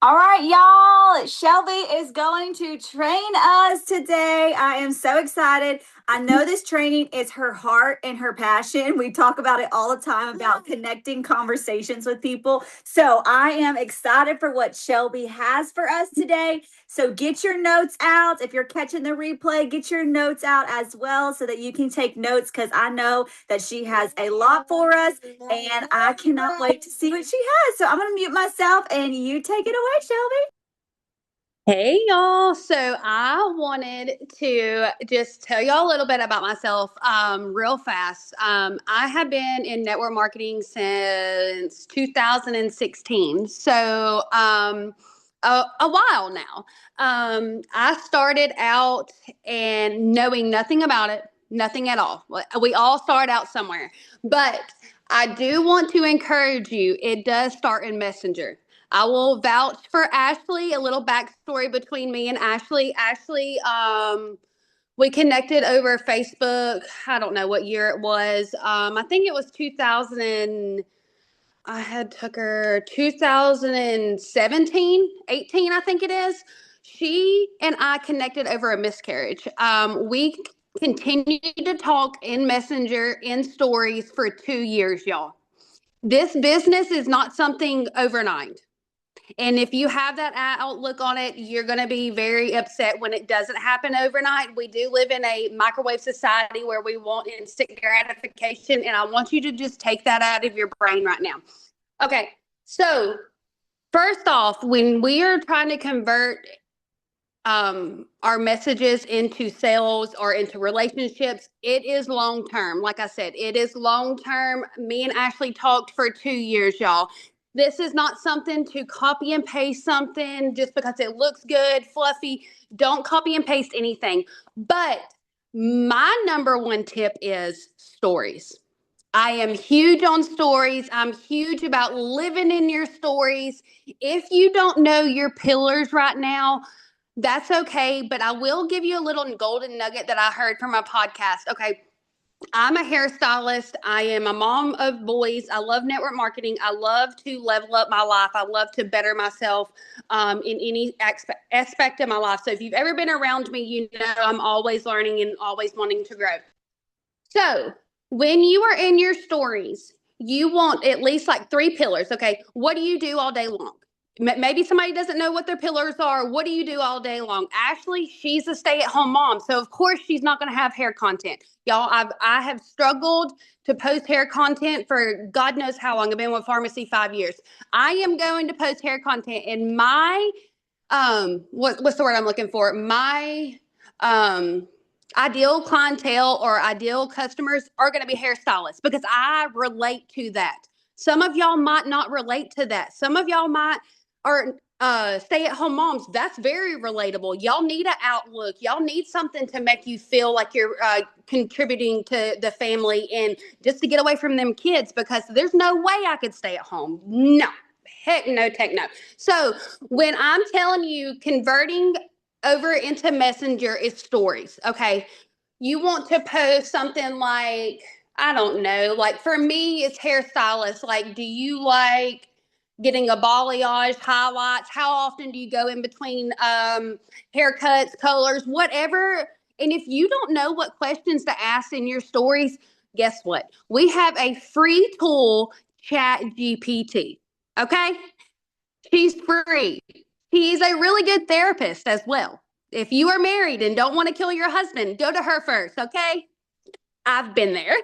All right, y'all. Shelby is going to train us today. I am so excited. I know this training is her heart and her passion. We talk about it all the time about connecting conversations with people. So I am excited for what Shelby has for us today. So get your notes out. If you're catching the replay, get your notes out as well so that you can take notes because I know that she has a lot for us and I cannot wait to see what she has. So I'm going to mute myself and you take it away, Shelby. Hey y'all. So I wanted to just tell y'all a little bit about myself real fast. I have been in network marketing since 2016. So a while now. I started out and knowing nothing about it, nothing at all. We all start out somewhere. But I do want to encourage you, it does start in Messenger. I will vouch for Ashley. A little backstory between me and Ashley. Ashley, we connected over Facebook. I don't know what year it was. I think it was 2000. I had took her 2017, 18, I think it is. She and I connected over a miscarriage. We continued to talk in Messenger, in stories for 2 years, y'all. This business is not something overnight. And if you have that outlook on it, you're going to be very upset when it doesn't happen overnight. We do live in a microwave society where we want instant gratification. And I want you to just take that out of your brain right now. Okay. So, first off, when we are trying to convert our messages into sales or into relationships, it is long term. Like I said, it is long term. Me and Ashley talked for 2 years, y'all. This is not something to copy and paste something just because it looks good, fluffy. Don't copy and paste anything. But my number one tip is stories. I am huge on stories. I'm huge about living in your stories. If you don't know your pillars right now, that's okay, but I will give you a little golden nugget that I heard from a podcast. Okay, I'm a hairstylist. I am a mom of boys. I love network marketing. I love to level up my life. I love to better myself in any aspect of my life. So if you've ever been around me, you know I'm always learning and always wanting to grow. So when you are in your stories, you want at least like 3 pillars. Okay, what do you do all day long? Maybe somebody doesn't know what their pillars are. What do you do all day long? Ashley, she's a stay-at-home mom, so of course she's not going to have hair content. Y'all, I have struggled to post hair content for God knows how long. I've been with pharmacy 5 years. I am going to post hair content in my what's the word I'm looking for? My ideal clientele or ideal customers are going to be hairstylists because I relate to that. Some of y'all might not relate to that. Some of y'all might are stay-at-home moms. That's very relatable. Y'all need an outlook. Y'all need something to make you feel like you're contributing to the family and just to get away from them kids because there's no way I could stay at home. No. Heck no, tech no. So when I'm telling you converting over into Messenger is stories, okay? You want to post something like, I don't know, like for me, it's hairstylist. Like, do you like getting a balayage, highlights? How often do you go in between haircuts, colors, whatever? And if you don't know what questions to ask in your stories, guess what? We have a free tool, Chat GPT. Okay? She's free. She's a really good therapist as well. If you are married and don't want to kill your husband, go to her first, okay? I've been there.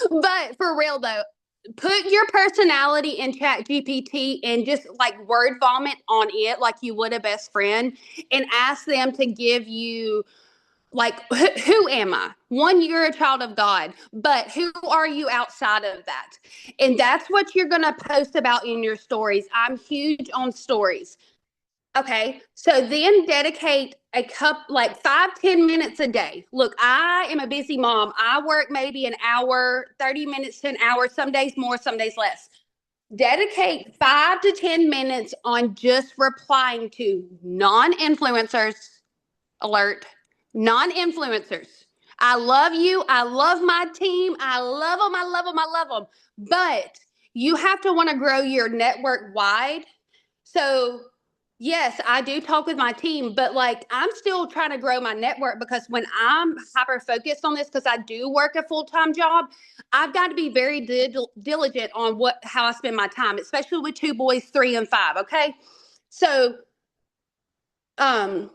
But for real though, put your personality in Chat GPT and just like word vomit on it like you would a best friend and ask them to give you like who am I? One, you're a child of God, but who are you outside of that? And that's what you're going to post about in your stories. I'm huge on stories. Okay, so then dedicate a like 5-10 minutes a day. Look, I am a busy mom. I work maybe an hour, 30 minutes to an hour, some days more, some days less. Dedicate 5 to 10 minutes on just replying to non-influencers, alert, non-influencers. I love you. I love my team. I love them. I love them. I love them. But you have to want to grow your network wide. So Yes, I do talk with my team, but like I'm still trying to grow my network because when I'm hyper focused on this, because I do work a full time job, I've got to be very diligent on how I spend my time, especially with two boys, 3 and 5. Okay, so um,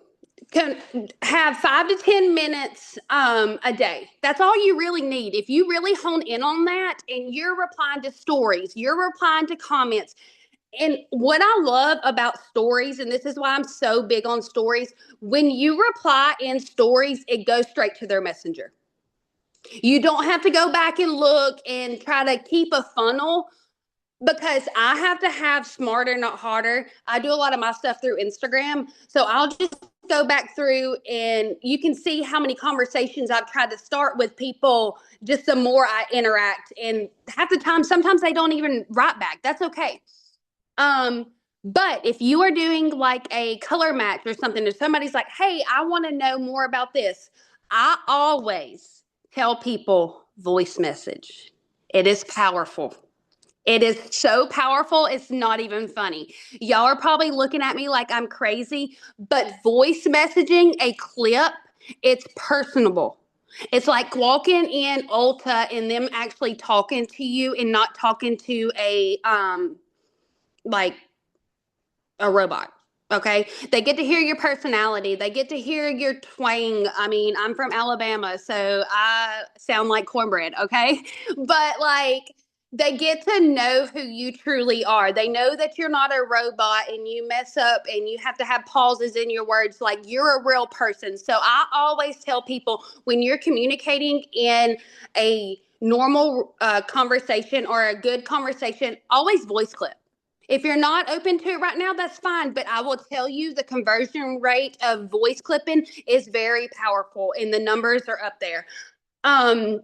can have 5 to 10 minutes a day. That's all you really need. If you really hone in on that, and you're replying to stories, you're replying to comments, and what I love about stories, and this is why I'm so big on stories, when you reply in stories, it goes straight to their messenger. You don't have to go back and look and try to keep a funnel because I have to have smarter, not harder. I do a lot of my stuff through Instagram. So I'll just go back through and you can see how many conversations I've tried to start with people just the more I interact. And half the time, sometimes they don't even write back. That's okay. Um, but if you are doing like a color match or something, if somebody's like, hey, I want to know more about this, I always tell people voice message. It is powerful. It is so powerful. It's not even funny. Y'all are probably looking at me like I'm crazy, but voice messaging a clip, it's personable. It's like walking in Ulta and them actually talking to you and not talking to like a robot. Okay. They get to hear your personality. They get to hear your twang. I mean, I'm from Alabama, so I sound like cornbread. Okay. But like, they get to know who you truly are. They know that you're not a robot and you mess up and you have to have pauses in your words. Like, you're a real person. So I always tell people when you're communicating in a normal conversation or a good conversation, always voice clip. If you're not open to it right now, that's fine. But I will tell you the conversion rate of voice clipping is very powerful and the numbers are up there. Um,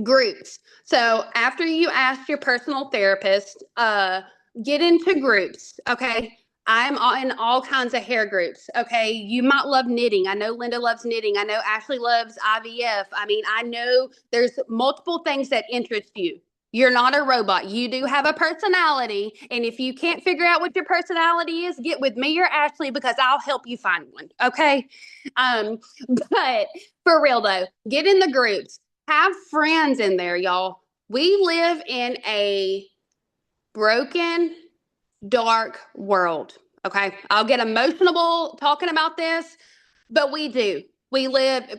Groups. So after you ask your personal therapist, get into groups. Okay. I'm in all kinds of hair groups. Okay. You might love knitting. I know Linda loves knitting. I know Ashley loves IVF. I mean, I know there's multiple things that interest you. You're not a robot. You do have a personality. And if you can't figure out what your personality is, get with me or Ashley because I'll help you find one. Okay. But for real though, get in the groups. Have friends in there, y'all. We live in a broken, dark world. Okay. I'll get emotional talking about this, but we do.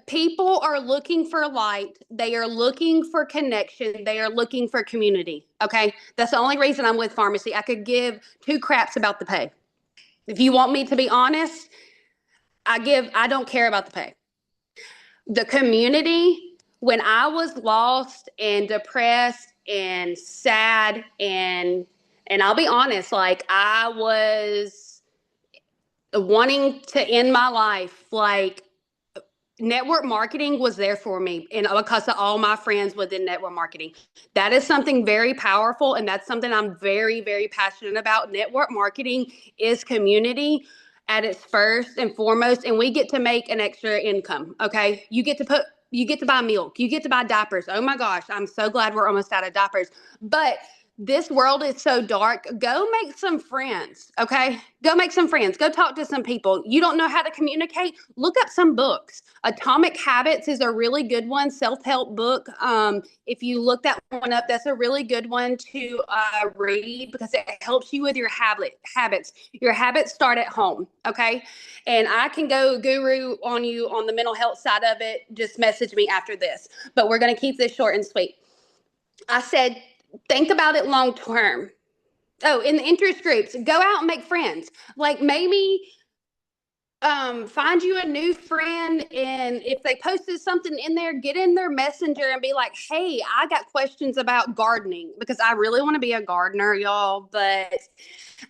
People are looking for light. They are looking for connection. They are looking for community. Okay. That's the only reason I'm with pharmacy. I could give two craps about the pay. If you want me to be honest, I don't care about the pay. The community, when I was lost and depressed and sad and I'll be honest, like I was wanting to end my life, like network marketing was there for me and because of all my friends within network marketing. That is something very powerful and that's something I'm very, very passionate about. Network marketing is community at its first and foremost, and we get to make an extra income. Okay. You get to buy milk, you get to buy diapers. Oh my gosh, I'm so glad we're almost out of diapers. But this world is so dark. Go make some friends. Okay. Go make some friends. Go talk to some people. You don't know how to communicate? Look up some books. Atomic Habits is a really good one, self-help book. If you look that one up, that's a really good one to read because it helps you with your habits. Your habits start at home. Okay. And I can go guru on you on the mental health side of it. Just message me after this. But we're going to keep this short and sweet. I said, think about it long term. Oh, in the interest groups, go out and make friends. Like maybe find you a new friend, and if they posted something in there, get in their messenger and be like, hey, I got questions about gardening because I really want to be a gardener, y'all, but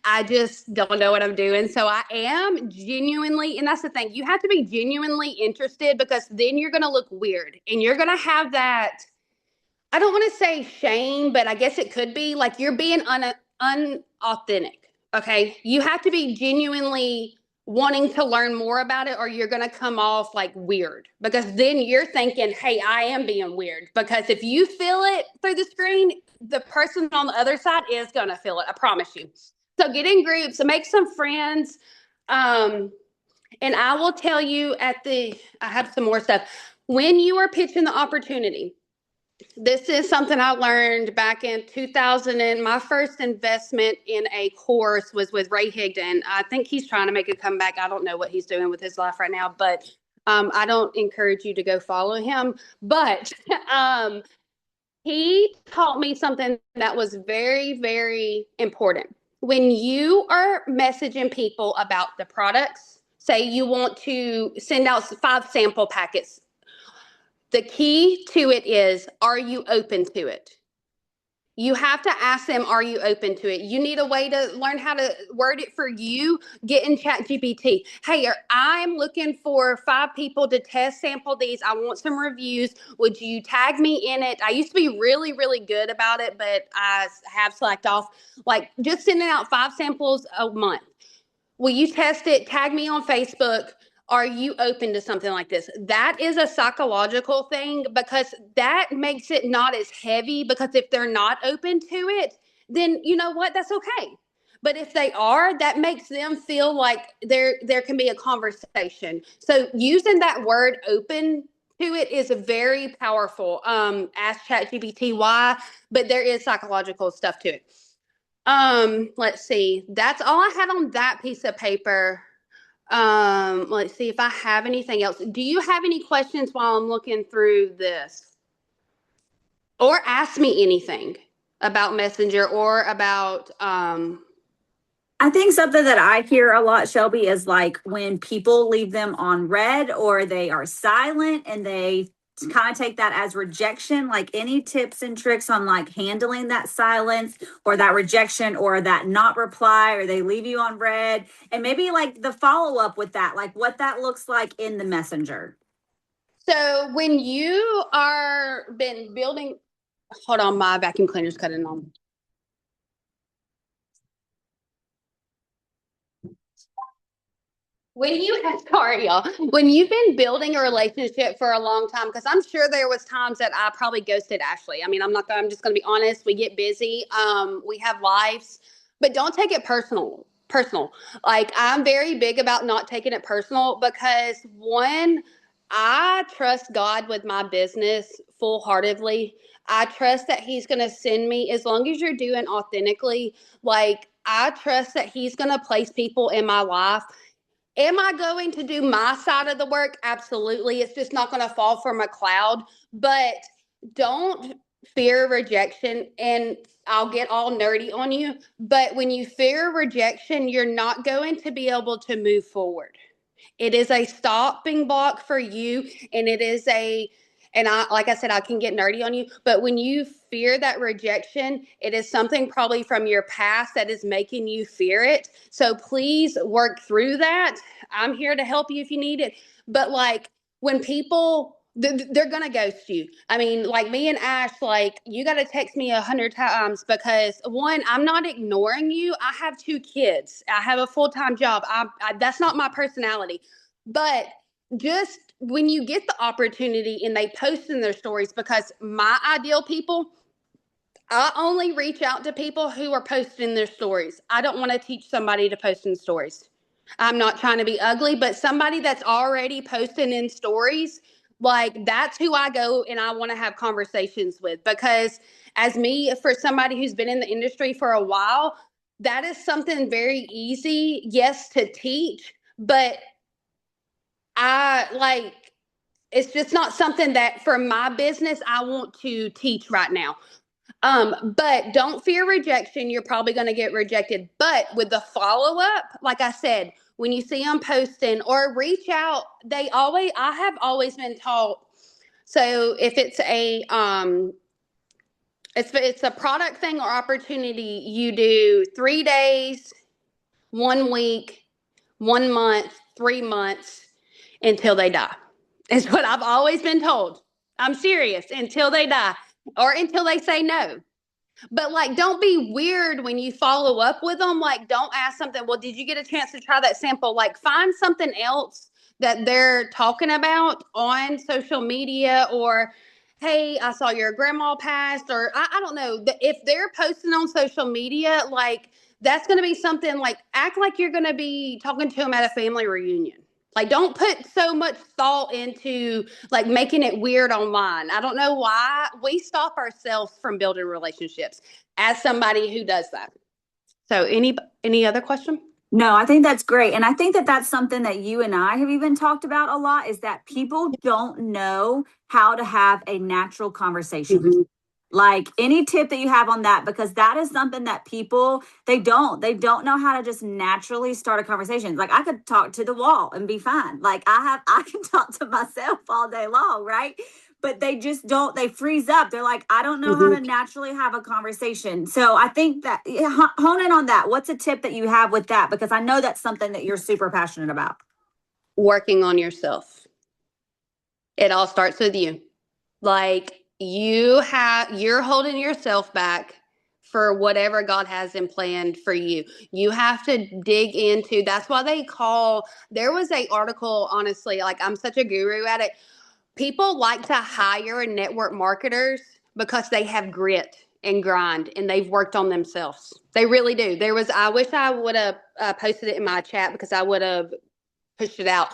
I just don't know what I'm doing. So I am genuinely, and that's the thing, you have to be genuinely interested because then you're going to look weird and you're going to have that, I don't want to say shame, but I guess it could be like you're being unauthentic. Okay. You have to be genuinely wanting to learn more about it or you're going to come off like weird because then you're thinking, hey, I am being weird. Because if you feel it through the screen, the person on the other side is going to feel it. I promise you. So get in groups, make some friends. And I will tell you I have some more stuff. When you are pitching the opportunity, this is something I learned back in 2000. And my first investment in a course was with Ray Higdon. I think he's trying to make a comeback. I don't know what he's doing with his life right now, but I don't encourage you to go follow him. But he taught me something that was very, very important. When you are messaging people about the products, say you want to send out 5 sample packets, the key to it is, are you open to it? You have to ask them, are you open to it? You need a way to learn how to word it for you. Get in ChatGPT. Hey, I'm looking for 5 people to test sample these. I want some reviews. Would you tag me in it? I used to be really, really good about it, but I have slacked off. Like just sending out 5 samples a month. Will you test it? Tag me on Facebook. Are you open to something like this? That is a psychological thing because that makes it not as heavy, because if they're not open to it, then you know what? That's okay. But if they are, that makes them feel like there can be a conversation. So using that word open to it is very powerful. Ask ChatGPT why, but there is psychological stuff to it. Let's see. That's all I had on that piece of paper. Let's see if I have anything else. Do you have any questions while I'm looking through this? Or ask me anything about Messenger or about I think something that I hear a lot, Shelby, is like when people leave them on red or they are silent and they kind of take that as rejection. Like any tips and tricks on like handling that silence or that rejection or that not reply, or they leave you on red, and maybe like the follow up with that, like what that looks like in the messenger. So when you are been building, hold on, my vacuum cleaner's cutting on. When you sorry y'all, when you've been building a relationship for a long time, because I'm sure there was times that I probably ghosted Ashley. I mean, I'm just gonna be honest. We get busy. We have lives, but don't take it personal. Like I'm very big about not taking it personal because one, I trust God with my business full heartedly. I trust that He's gonna send me, as long as you're doing authentically, like I trust that He's gonna place people in my life. Am I going to do my side of the work? Absolutely. It's just not going to fall from a cloud. But don't fear rejection. And I'll get all nerdy on you. But when you fear rejection, you're not going to be able to move forward. It is a stopping block for you. And it is and like I said, I can get nerdy on you, but when you fear that rejection, it is something probably from your past that is making you fear it. So please work through that. I'm here to help you if you need it. But like when people, they're going to ghost you. I mean, like me and Ash, like you got to text me 100 times because one, I'm not ignoring you. I have 2 kids. I have a full-time job. That's not my personality. But just when you get the opportunity and they post in their stories, because my ideal people, I only reach out to people who are posting their stories. I don't want to teach somebody to post in stories. I'm not trying to be ugly, but somebody that's already posting in stories, like that's who I go and I want to have conversations with. Because as me, for somebody who's been in the industry for a while, that is something very easy, yes, to teach, but it's just not something that for my business I want to teach right now. But don't fear rejection. You're probably going to get rejected. But with the follow up, like I said, when you see them posting or reach out, I have always been taught. So if it's it's a product thing or opportunity, you do 3 days, 1 week, 1 month, 3 months until they die. Is what I've always been told. I'm serious, until they die or until they say no. But like, don't be weird when you follow up with them. Like, don't ask something. Well, did you get a chance to try that sample? Like, find something else that they're talking about on social media, or, hey, I saw your grandma passed, or I don't know. If they're posting on social media, like, that's going to be something like act like you're going to be talking to them at a family reunion. Like, don't put so much thought into like making it weird online. I don't know why we stop ourselves from building relationships as somebody who does that. So any other question? No, I think that's great. And I think that that's something that you and I have even talked about a lot is that people don't know how to have a natural conversation. Mm-hmm. Like any tip that you have on that, because that is something that people, they don't know how to just naturally start a conversation. Like I could talk to the wall and be fine. Like I can talk to myself all day long, right? But they just don't, they freeze up. They're like, I don't know how to naturally have a conversation. So I think that hone in on that. What's a tip that you have with that? Because I know that's something that you're super passionate about. Working on yourself. It all starts with you. Like you're holding yourself back for whatever God has in plan for you. You have to dig into, that's why there was a article, honestly, like I'm such a guru at it. People like to hire network marketers because they have grit and grind and they've worked on themselves. They really do. I wish I would have posted it in my chat because I would have pushed it out.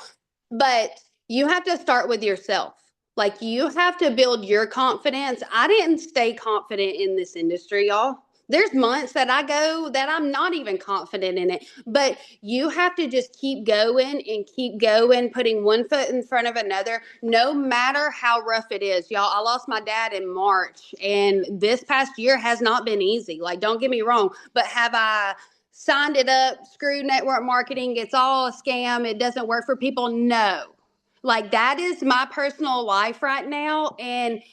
But you have to start with yourself. Like you have to build your confidence. I didn't stay confident in this industry, y'all. There's months that I go that I'm not even confident in it. But you have to just keep going and keep going, putting one foot in front of another, no matter how rough it is. Y'all, I lost my dad in March, and this past year has not been easy. Like, don't get me wrong, but have I signed it up, screw network marketing, it's all a scam, it doesn't work for people? No. Like that is my personal life right now, and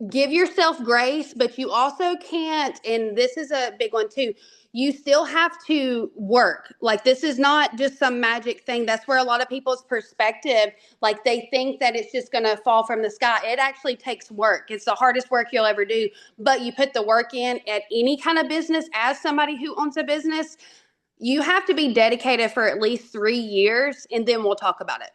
give yourself grace, but you also can't, and this is a big one too, you still have to work. Like this is not just some magic thing. That's where a lot of people's perspective, like they think that it's just going to fall from the sky. It actually takes work. It's the hardest work you'll ever do, but you put the work in at any kind of business. As somebody who owns a business, you have to be dedicated for at least 3 years, and then we'll talk about it.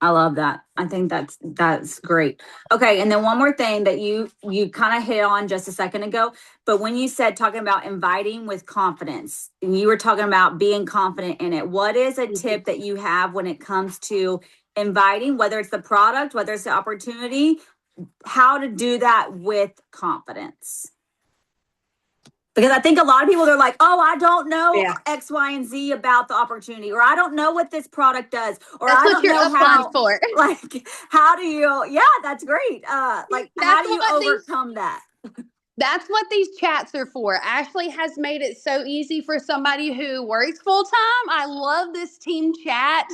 I love that. I think that's great. Okay, and then one more thing that you kind of hit on just a second ago, but when you said talking about inviting with confidence, and you were talking about being confident in it, what is a tip that you have when it comes to inviting, whether it's the product, whether it's the opportunity, how to do that with confidence? Because I think a lot of people, they're like, oh, I don't know X, Y, and Z about the opportunity, or I don't know what this product does, or that's I don't know how. For. Like, how do you? Yeah, that's great. Like, how do you overcome that? That's what these chats are for. Ashley has made it so easy for somebody who works full time. I love this team chat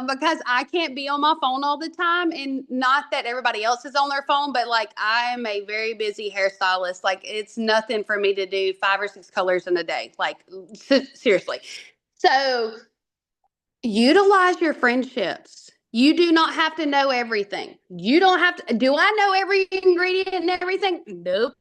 because I can't be on my phone all the time. And not that everybody else is on their phone, but like I'm a very busy hairstylist. Like it's nothing for me to do 5 or 6 colors in a day. Like seriously. So utilize your friendships. You do not have to know everything. You don't have to. Do I know every ingredient and everything? Nope.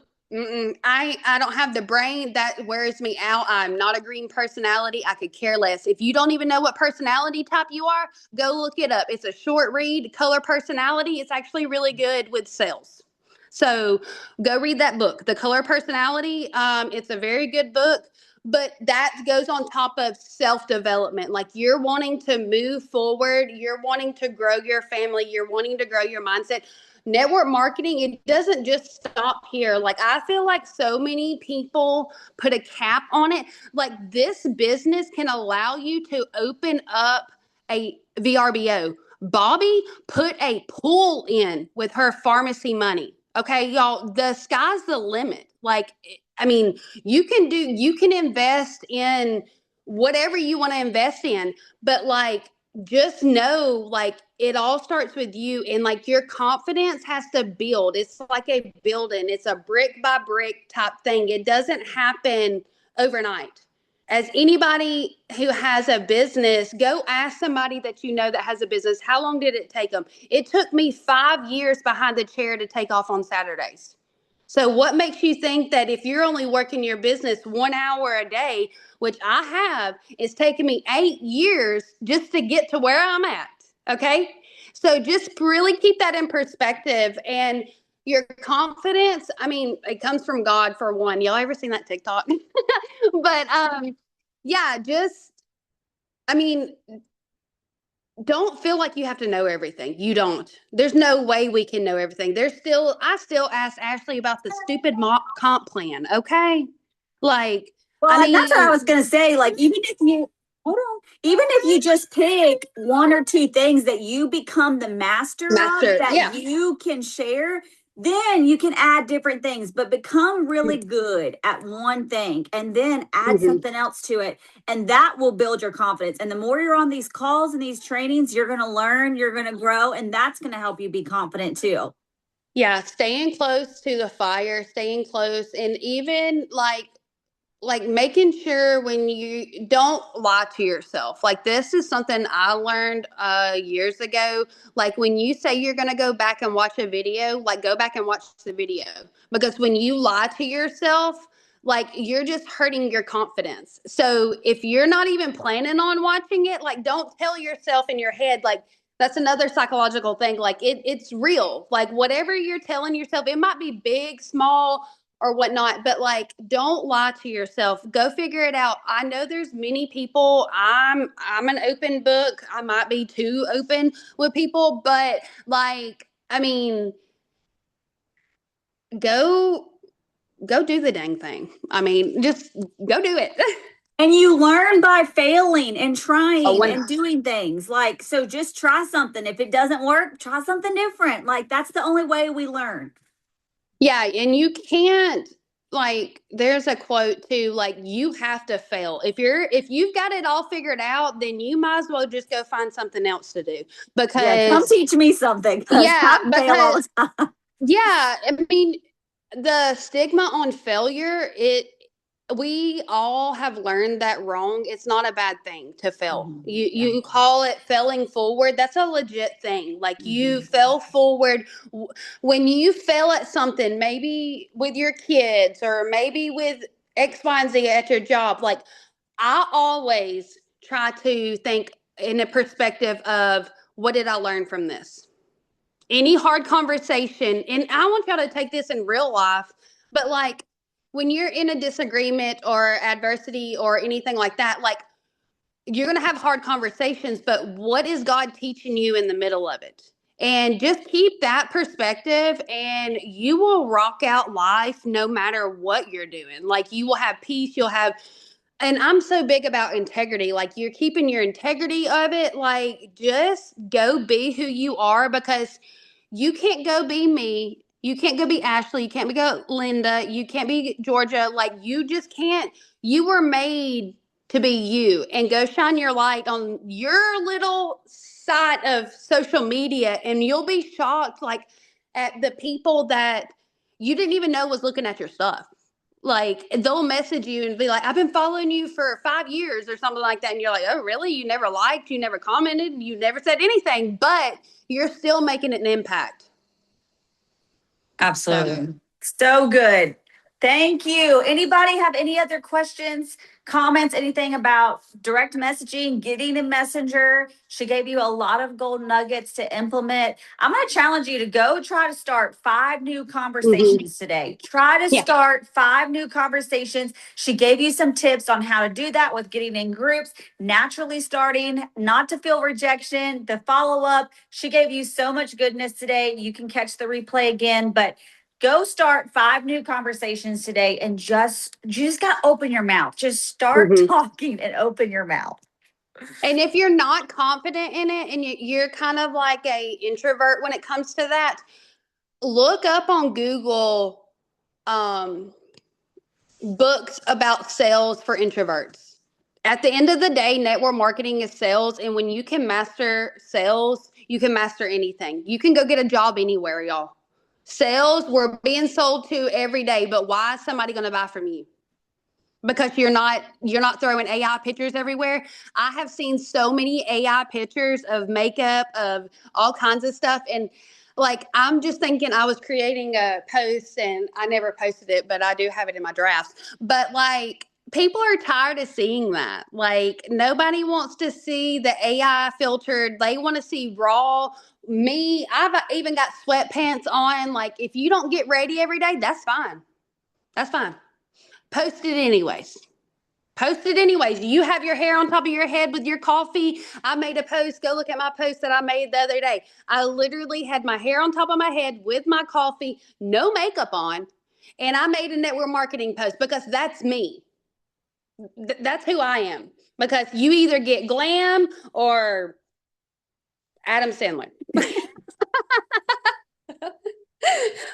I don't have the brain. That wears me out. I'm not a green personality. I could care less. If you don't even know what personality type you are, go look it up. It's a short read, Color Personality. It's actually really good with sales. So go read that book, The Color Personality. It's a very good book. But that goes on top of self-development. Like you're wanting to move forward. You're wanting to grow your family. You're wanting to grow your mindset. Network marketing, it doesn't just stop here. Like I feel like so many people put a cap on it. Like this business can allow you to open up a VRBO. Bobby put a pool in with her pharmacy money. Okay, y'all, the sky's the limit. Like, I mean, you can invest in whatever you want to invest in, but like, just know, like, it all starts with you, and like your confidence has to build. It's like a building. It's a brick by brick type thing. It doesn't happen overnight. As anybody who has a business, go ask somebody that you know that has a business, how long did it take them? It took me 5 years behind the chair to take off on Saturdays. So what makes you think that if you're only working your business 1 hour a day, which I have, it's taken me 8 years just to get to where I'm at. Okay. So just really keep that in perspective. And your confidence, I mean, it comes from God for one. Y'all ever seen that TikTok? But yeah, just I mean, don't feel like you have to know everything. You don't. There's no way we can know everything. I still ask Ashley about the stupid mock comp plan, okay? Like, I Well, that's what I mean, was gonna say. Like, even if you hold on, even if you just pick one or two things that you become the master of master, that yeah. you can share, then you can add different things, but become really good at one thing and then add Mhm. something else to it. And that will build your confidence. And the more you're on these calls and these trainings, you're gonna learn, you're gonna grow, and that's gonna help you be confident too. Yeah, staying close to the fire, staying close, and even like making sure when you don't lie to yourself. Like this is something I learned years ago. Like when you say you're going to go back and watch a video, like go back and watch the video, because when you lie to yourself, like you're just hurting your confidence. So if you're not even planning on watching it, like don't tell yourself in your head like that's another psychological thing. Like it's real. Like whatever you're telling yourself, it might be big, small, or whatnot, but like don't lie to yourself. Go figure it out. I know there's many people. I'm an open book. I might be too open with people, but like I mean, go go do the dang thing. I mean, just go do it. And you learn by failing and Oh, trying one. and doing things. Like, so just try something. If it doesn't work, try something different. Like, that's the only way we learn. Yeah, and you can't like there's a quote too like you have to fail. If you've got it all figured out, then you might as well just go find something else to do Yeah, come because teach me something because yeah, I fail all because the time. yeah, I mean, the stigma on failure, we all have learned that wrong. It's not a bad thing to fail. Mhm. Yeah. You call it failing forward. That's a legit thing. Like you Mhm. fell forward when you fail at something, maybe with your kids or maybe with X, Y, and Z at your job. Like I always try to think in a perspective of what did I learn from this? Any hard conversation, and I want y'all to take this in real life, but like when you're in a disagreement or adversity or anything like that, like you're going to have hard conversations, but what is God teaching you in the middle of it? And just keep that perspective, and you will rock out life no matter what you're doing. Like you will have peace, you'll have and I'm so big about integrity. Like you're keeping your integrity of it. Like just go be who you are because you can't go be me. You can't go be Ashley. You can't be go Linda. You can't be Georgia. Like you just can't. You were made to be you and go shine your light on your little side of social media and you'll be shocked like at the people that you didn't even know was looking at your stuff. Like they'll message you and be like, I've been following you for 5 years or something like that. And you're like, oh, really? You never liked, you never commented, you never said anything, but you're still making an impact. Absolutely. So good. Thank you. Anybody have any other questions, comments, anything about direct messaging, getting a messenger? She gave you a lot of gold nuggets to implement. I'm going to challenge you to go try to start 5 new conversations today. Try to Yeah. start 5 new conversations. She gave you some tips on how to do that with getting in groups, naturally starting, not to feel rejection, the follow up. She gave you so much goodness today. You can catch the replay again, but go start 5 new conversations today and just got to open your mouth. Just start Mm-hmm. talking and open your mouth. And if you're not confident in it and you're kind of like a introvert when it comes to that, look up on Google um, books about sales for introverts. At the end of the day, network marketing is sales. And when you can master sales, you can master anything. You can go get a job anywhere, y'all. Sales, we're being sold to every day, but why is somebody going to buy from you? Because you're not throwing AI pictures everywhere. I have seen so many AI pictures of makeup, of all kinds of stuff, and like I'm just thinking I was creating a post and I never posted it, but I do have it in my drafts. But like people are tired of seeing that. Like nobody wants to see the AI filtered. They want to see raw Me, I've even got sweatpants on. Like, if you don't get ready every day, that's fine. That's fine. Post it anyways. Post it anyways. You have your hair on top of your head with your coffee. I made a post. Go look at my post that I made the other day. I literally had my hair on top of my head with my coffee, no makeup on, and I made a network marketing post because that's me. That's who I am. Because you either get glam or Adam Sandler.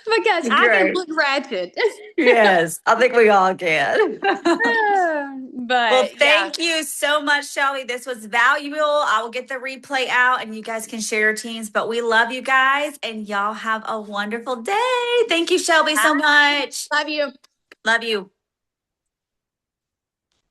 Because I can look ratchet. Yes, I think we all can. But well, thank you so much, Shelby. This was valuable. I will get the replay out and you guys can share your teams. But we love you guys and y'all have a wonderful day. Thank you, Shelby, so much. Love you. Love you.